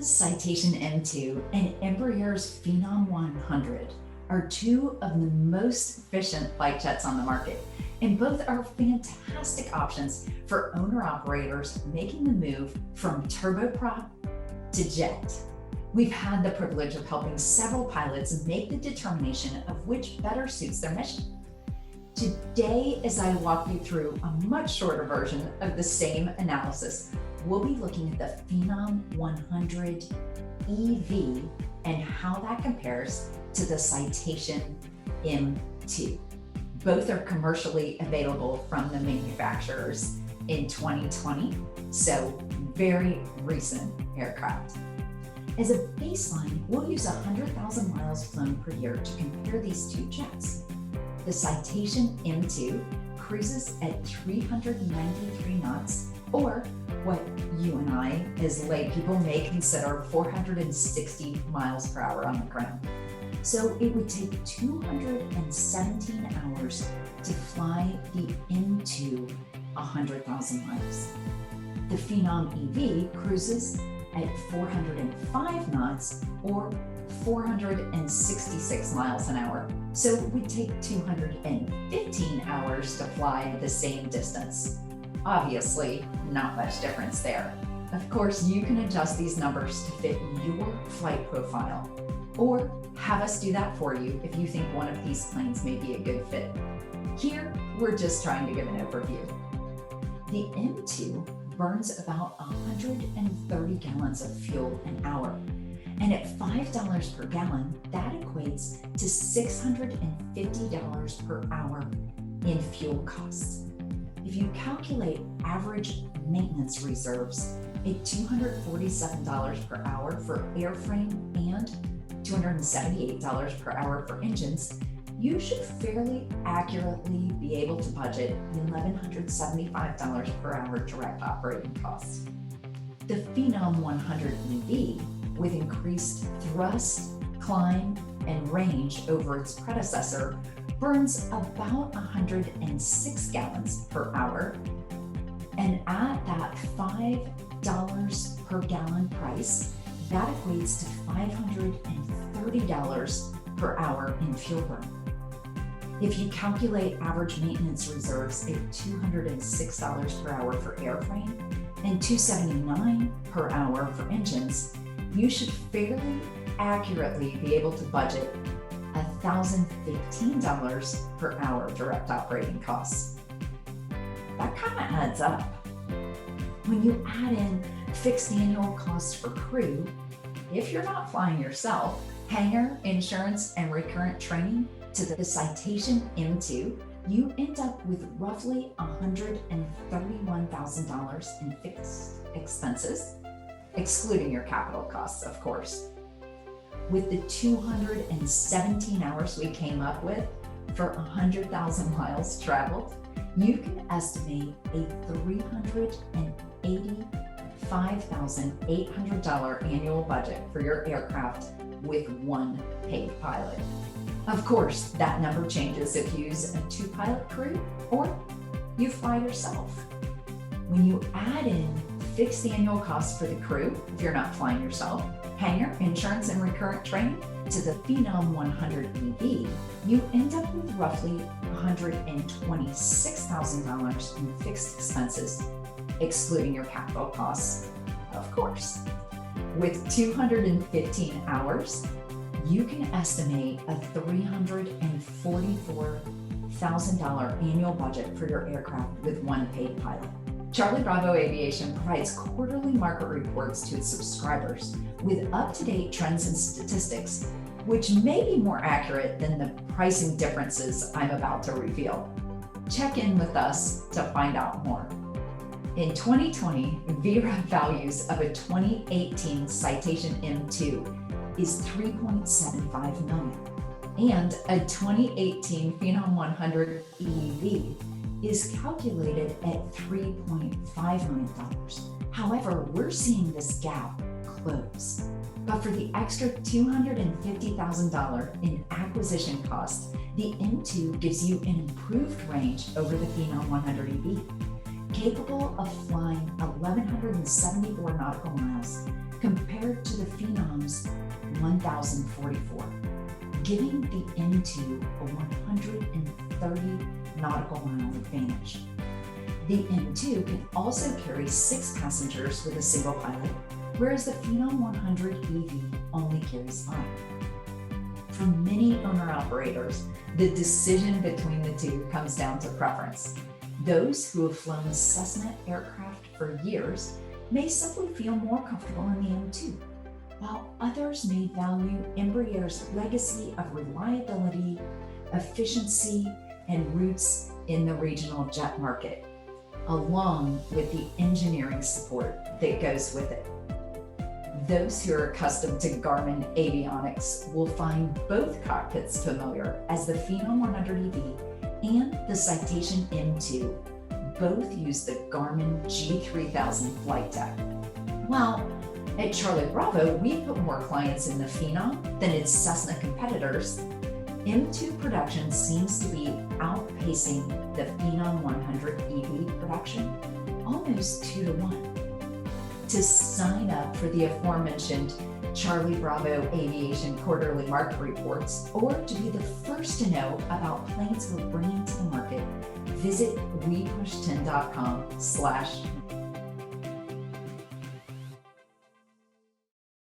Cessna's Citation M2 and Embraer's Phenom 100 are two of the most efficient flight jets on the market, and both are fantastic options for owner-operators making the move from turboprop to jet. We've had the privilege of helping several pilots make the determination of which better suits their mission. Today, as I walk you through a much shorter version of the same analysis, we'll be looking at the Phenom 100EV and how that compares to the Citation M2. Both are commercially available from the manufacturers in 2020, so very recent aircraft. As a baseline, we'll use 100,000 miles flown per year to compare these two jets. The Citation M2 cruises at 393 knots, or what you and I as lay people may consider 460 miles per hour on the ground. So it would take 217 hours to fly the M2 100,000 miles. The Phenom EV cruises at 405 knots, or 466 miles an hour. So it would take 215 hours to fly the same distance. Obviously, not much difference there. Of course, you can adjust these numbers to fit your flight profile, or have us do that for you if you think one of these planes may be a good fit. Here, we're just trying to give an overview. The M2 burns about 130 gallons of fuel an hour. And at $5 per gallon, that equates to $650 per hour in fuel costs. If you calculate average maintenance reserves at $247 per hour for airframe and $278 per hour for engines, you should fairly accurately be able to budget $1,175 per hour direct operating costs. The Phenom 100EV, with increased thrust, climb, and range over its predecessor, burns about 106 gallons per hour. And at that $5 per gallon price, that equates to $530 per hour in fuel burn. If you calculate average maintenance reserves at $206 per hour for airframe and $279 per hour for engines, you should fairly accurately be able to budget $1,015 per hour direct operating costs. That kind of adds up. When you add in fixed annual costs for crew, if you're not flying yourself, hangar, insurance, and recurrent training to the Citation M2, you end up with roughly $131,000 in fixed expenses, excluding your capital costs, of course. With the 217 hours we came up with for 100,000 miles traveled, you can estimate a $385,800 annual budget for your aircraft with one paid pilot. Of course, that number changes if you use a two-pilot crew or you fly yourself. When you add in fixed annual costs for the crew, if you're not flying yourself, hangar, insurance, and recurrent training to the Phenom 100EV, you end up with roughly $126,000 in fixed expenses, excluding your capital costs, of course. With 215 hours, you can estimate a $344,000 annual budget for your aircraft with one paid pilot. Charlie Bravo Aviation provides quarterly market reports to its subscribers with up-to-date trends and statistics, which may be more accurate than the pricing differences I'm about to reveal. Check in with us to find out more. In 2020, VERA values of a 2018 Citation M2 is $3.75 million, and a 2018 Phenom 100EV is calculated at $3.5 million. However, we're seeing this gap close. But for the extra $250,000 in acquisition cost, the M2 gives you an improved range over the Phenom 100EV, capable of flying 1,174 nautical miles compared to the Phenom's 1,044, giving the M2 a 130 nautical mile advantage. The M2 can also carry 6 passengers with a single pilot, whereas the Phenom 100EV only carries 5. For many owner-operators, the decision between the two comes down to preference. Those who have flown Cessna aircraft for years may simply feel more comfortable in the M2, while others may value Embraer's legacy of reliability, efficiency, and roots in the regional jet market, along with the engineering support that goes with it. Those who are accustomed to Garmin avionics will find both cockpits familiar, as the Phenom 100EV and the Citation M2 both use the Garmin G3000 flight deck. While at Charlie Bravo, we put more clients in the Phenom than its Cessna competitors, M2 production seems to be outpacing the Phenom 100EV production almost 2 to 1. To sign up for the aforementioned Charlie Bravo Aviation quarterly market reports, or to be the first to know about planes we're bringing to the market, visit wepush10.com/